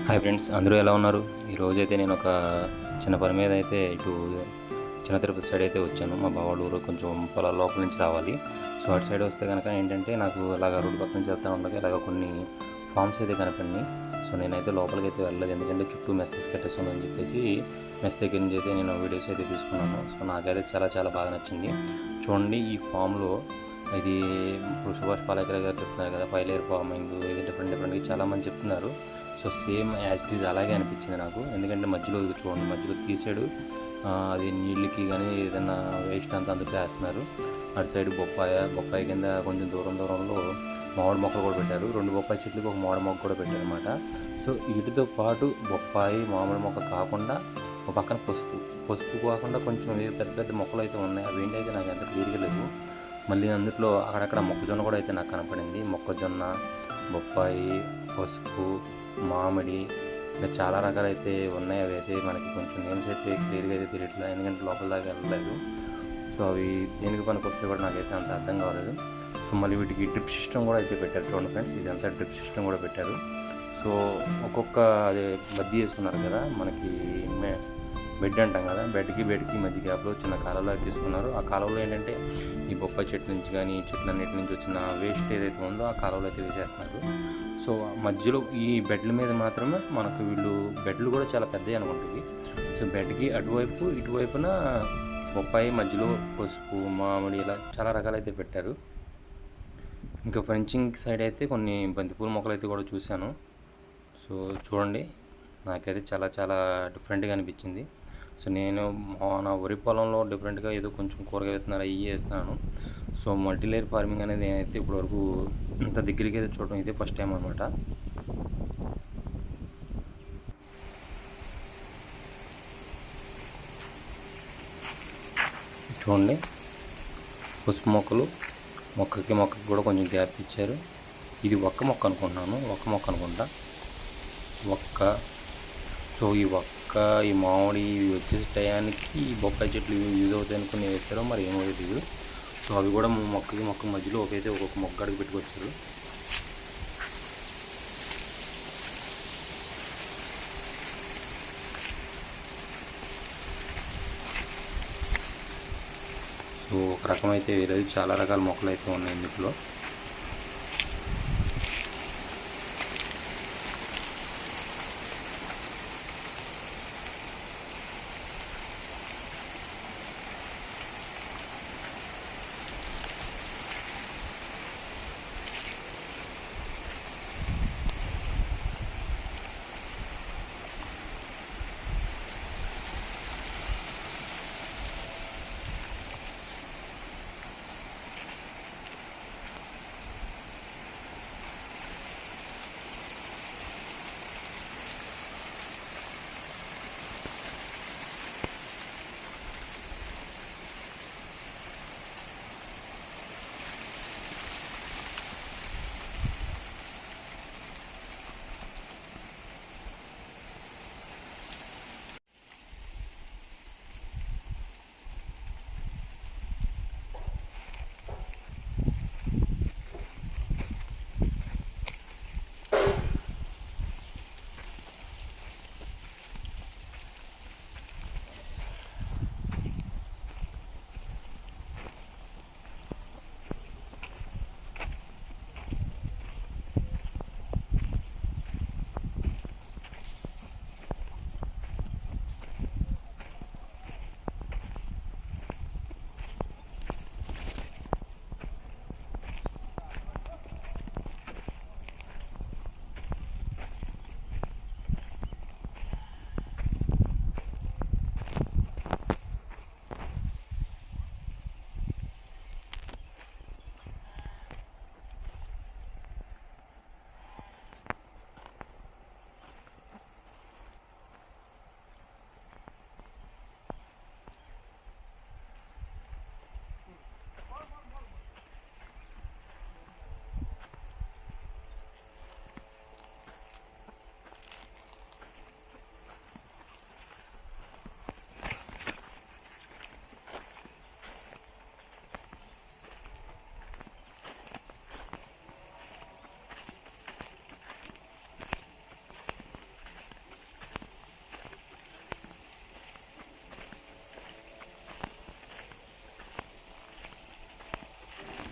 Hi friends, అందరూ ఎలా ఉన్నారు? ఈరోజైతే నేను ఒక చిన్న పని మీద అయితే ఇటు చిన్న తిరుపతి సైడ్ అయితే వచ్చాను. మా బావాళ్ళ ఊరు కొంచెం పొలాల లోపల నుంచి రావాలి. సో అటు సైడ్ వస్తే కనుక ఏంటంటే నాకు ఇలాగ రోడ్డు పక్క నుంచి వెళ్తూ ఉండగా ఇలాగ కొన్ని ఫామ్స్ అయితే కనపడినాయి. సో నేనైతే లోపలికి అయితే వెళ్ళలేదు, ఎందుకంటే చుట్టూ మెస్సెస్ కట్టేస్తుందని చెప్పేసి మెస్ దగ్గర నుంచి అయితే నేను వీడియోస్ అయితే తీసుకున్నాను. సో నాకైతే చాలా చాలా బాగా నచ్చింది. చూడండి, ఈ ఫామ్లో ఇది ఇప్పుడు సుభాష్ పాలేకర్ గారు చెప్తున్నారు కదా, 5 లేయర్ ఫార్మింగ్, ఇది డిఫరెంట్గా చాలామంది చెప్తున్నారు. So same as it is అలాగే అనిపించింది నాకు. ఎందుకంటే మధ్యలో చూడండి, మధ్యలో తీసాడు, అది నీళ్ళకి కానీ ఏదైనా వేస్ట్ అంతా అందులో వేస్తున్నారు. అటు సైడ్ బొప్పాయి కింద కొంచెం దూరంలో మామిడి మొక్కలు కూడా పెట్టారు. 2 బొప్పాయి చెట్లకి ఒక మామిడి మొక్క కూడా పెట్టారు అనమాట. సో వీటితో పాటు బొప్పాయి మామిడి మొక్క కాకుండా ఒక పక్కన పసుపు కాకుండా కొంచెం పెద్ద పెద్ద మొక్కలు అయితే ఉన్నాయి. అవి ఏంటైతే నాకు ఎంత క్లియర్గా లేవు. మళ్ళీ అందులో అక్కడక్కడ మొక్కజొన్న కూడా అయితే నాకు కనపడింది. మొక్కజొన్న, బొప్పాయి, పసుపు, మామిడి, ఇంకా చాలా రకాలైతే ఉన్నాయి. అవి అయితే మనకి కొంచెం నేమ్స్ అయితే క్లియర్గా అయితే తెలియట్లేదు, ఎందుకంటే లోపల దాకా వెళ్ళలేదు. సో అవి దేనికి పనికొస్తే కూడా నాకైతే అంత అర్థం కాలేదు. సో మళ్ళీ వీటికి డ్రిప్ సిస్టమ్ కూడా అయితే పెట్టారు. చూడండి ఫ్రెండ్స్, ఇదంతా డ్రిప్ సిస్టమ్ కూడా పెట్టారు. సో ఒక్కొక్క అదే బద్దీ వేసుకున్నారు కదా, మనకి బెడ్ అంటాం కదా, బెడ్కి మధ్య గ్యాప్లో చిన్న కాలువలో తీసుకున్నారు. ఆ కాలువలో ఏంటంటే ఈ బొప్పాయి చెట్టు నుంచి కానీ చెట్లన్నిటి నుంచి వచ్చిన వేస్ట్ ఏదైతే ఉందో ఆ కాలువలో అయితే వేసేస్తున్నారు. సో మధ్యలో ఈ బెడ్ల మీద మాత్రమే మనకు వీళ్ళు బెడ్లు కూడా చాలా పెద్దవి అనుకుంటుంది. సో బెడ్కి అటువైపు ఇటువైపున బొప్పాయి, మధ్యలో పసుపు, మామిడి, ఇలా చాలా రకాలైతే పెట్టారు. ఇంకా ఫెన్సింగ్ సైడ్ అయితే కొన్ని బంతిపూల మొక్కలు అయితే కూడా చూశాను. సో చూడండి, నాకైతే చాలా చాలా డిఫరెంట్గా అనిపించింది. సో నేను నా వరి పొలంలో డిఫరెంట్గా ఏదో కొంచెం కూరగాయ విత్తనాలు అవి వేస్తున్నాను. సో మల్టీలేయర్ ఫార్మింగ్ అనేది నేనైతే ఇప్పటివరకు ఇంత దగ్గరికి అయితే చూడడం ఇదే ఫస్ట్ టైం అనమాట. చూడండి, పసుపు మొక్కలు, మొక్కకి కూడా కొంచెం గ్యాప్ ఇచ్చారు. ఇది ఒక్క మొక్క అనుకుంటా. సో ఈ మామిడి వచ్చేసి టయానికి ఈ బొప్పాయి చెట్లు యూజ్ అవుతాయి అనుకుని వేస్తారో మరి ఏమో తెలియదు. సో అవి కూడా మొక్క మధ్యలో ఒక్కొక్క మొక్క అడిగి పెట్టుకొచ్చారు. సో ఒక రకం అయితే వేరేది, చాలా రకాల మొక్కలు అయితే ఉన్నాయి ఇందులో.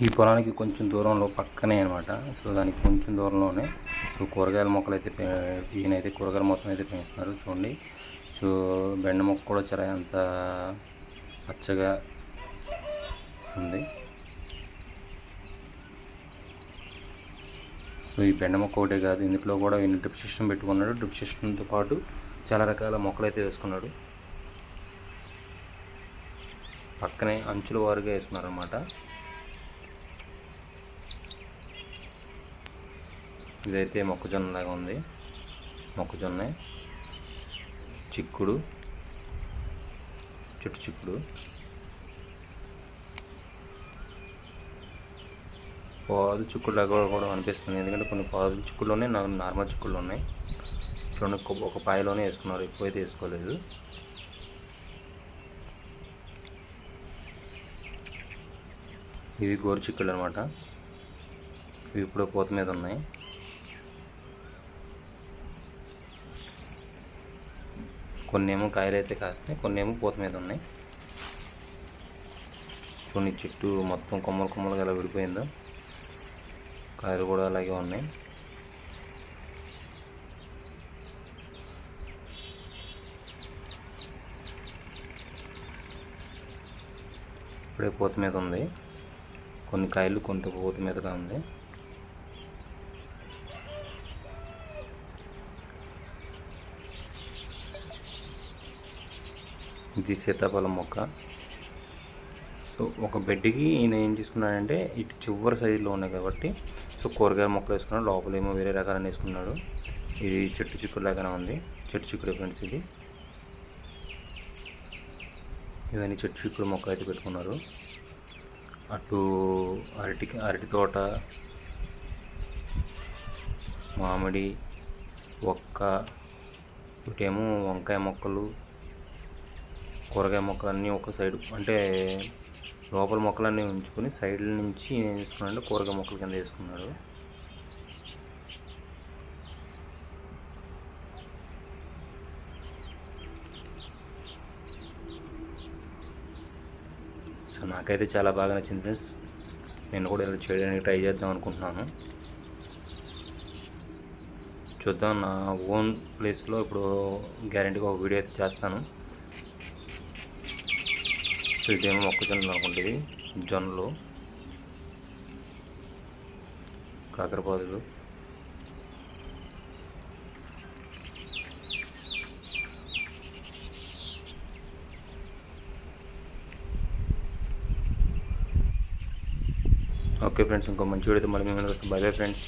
ఈ పొలానికి కొంచెం దూరంలో పక్కనే అనమాట. సో దానికి కొంచెం దూరంలోనే సో కూరగాయల మొక్కలు అయితే ఈయనైతే కూరగాయల మొత్తం అయితే పెంచుతున్నారు చూడండి. సో బెండ మొక్క కూడా చాలా ఎంత పచ్చగా ఉంది. సో ఈ బెండ మొక్క ఒకటే కాదు, ఇందులో కూడా ఈయన డ్రిప్ సిస్టమ్ పెట్టుకున్నాడు. డ్రిప్ సిస్టమ్తో పాటు చాలా రకాల మొక్కలు అయితే వేసుకున్నాడు. పక్కనే అంచుల వారుగా వేసుకున్నారు అన్నమాట. ఇదైతే మొక్కజొన్న లాగా ఉంది. మొక్కజొన్న, చిక్కుడు, చెట్టు చిక్కుడు, పాదు చిక్కుడు లాగా కూడా అనిపిస్తుంది. ఎందుకంటే కొన్ని పాదు చిక్కుళ్ళు ఉన్నాయి, నార్మల్ చిక్కుళ్ళు ఉన్నాయి. చూడండి ఒక పాయలోనే వేసుకున్నారు, ఎక్కువైతే వేసుకోలేదు. ఇవి గోరు చిక్కుళ్ళు అనమాట. ఇవి ఇప్పుడు పూత మీద ఉన్నాయి. కొన్ని ఏమో కాయలు అయితే కాస్తాయి, కొన్ని ఏమో పూత మీద ఉన్నాయి. చూడండి చెట్టు మొత్తం కొమ్మలు కొమ్మలుగా ఎలా విడిపోయిందో. కాయలు కూడా అలాగే ఉన్నాయి. ఇప్పుడే పూత మీద ఉంది. కొన్ని కాయలు కొంత పూత మీదగా ఉంది. ఇది సీతాఫలం మొక్క. సో ఒక బెడ్కి ఈయన ఏం తీసుకున్నాడంటే ఇటు చివరి సైజులో ఉన్నాయి కాబట్టి సో కూరగాయల మొక్కలు వేసుకున్నాడు. లోపలేమో వేరే రకాలను వేసుకున్నాడు. ఇది చెట్టు చిక్కుడు లాగానే ఉంది. చెట్టు చిక్కుడు ఫ్రెండ్స్ ఇది. ఇవన్నీ చెట్టు చిక్కుడు మొక్క అయితే పెట్టుకున్నారు. అటు అరటి తోట, మామిడి, ఒక్క, ఇటేమో వంకాయ మొక్కలు, కూరగాయ మొక్కలన్నీ ఒక సైడు, అంటే లోపల మొక్కలన్నీ ఉంచుకొని సైడ్ నుంచి ఏం చేసుకున్నాడు కూరగాయ మొక్కల కింద వేసుకున్నాడు. సో నాకైతే చాలా బాగా నచ్చింది ఫ్రెండ్స్. నేను కూడా ఇలా చేయడానికి ట్రై చేద్దాం అనుకుంటున్నాను. చూద్దాం, నా ఓన్ ప్లేస్లో ఇప్పుడు గ్యారెంటీగా ఒక వీడియో అయితే చేస్తాను. సో ఇదేమో మొక్కజొన్నలు అనుకుంటుంది, జొన్నలు, కాకరపాదులు. ఓకే ఫ్రెండ్స్, ఇంకో మంచి వీడియోతో మళ్ళీ మేము వస్తాం. By bye friends.